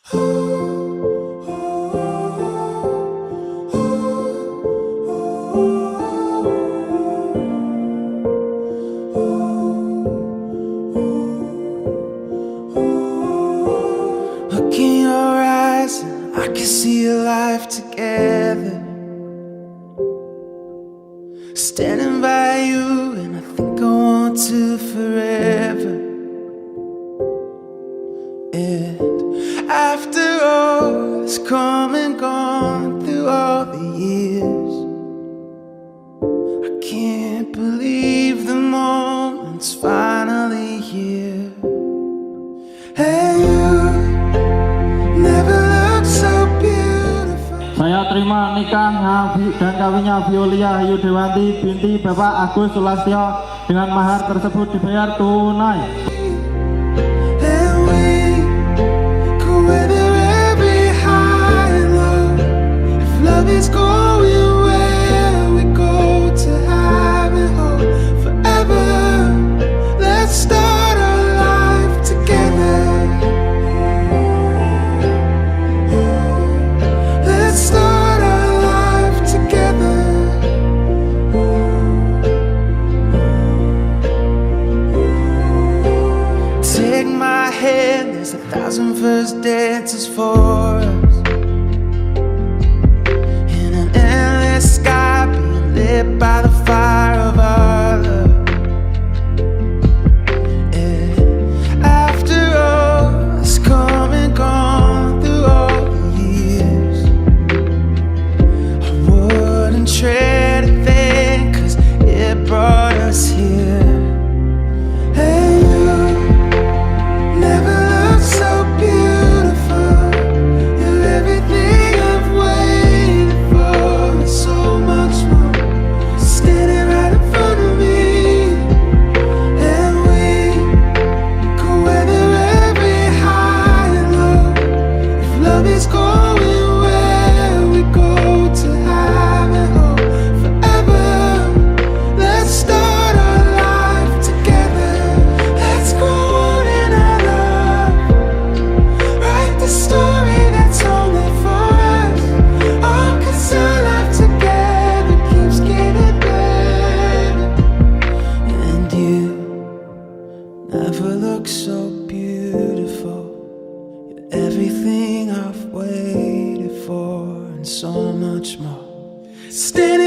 Look in your eyes and I can see a life together. Standing by you and I think I want to forever. And after all that's come and gone through all the years, I can't believe the moment's finally here. Hey, you never looked so beautiful. Saya terima nikah dan kawinnya Violia Ayu Dewanti binti Bapak Agus Sulastyo dengan mahar tersebut dibayar tunai. And we go weather every high and low. If love is going where we go to have it all forever, let's start our life together. Let's start our life together. Take my hand, there's 1,000 first dances for us. In an endless sky, being lit by the fire of our love. And after all that's come and gone through all the years, I wouldn't trade a thing, 'cause it brought us here. Hey, you never looked so beautiful. You're everything I've waited for, and so much more. Standing right in front of me, and we go weather every high and low. If love is going where we go to have it all forever, let's start our life together. Let's grow in our love. Write the story that's only for us. Oh, 'cause our life together keeps getting better. And you never look so beautiful. You're everything I've waited for, and so much more. Standing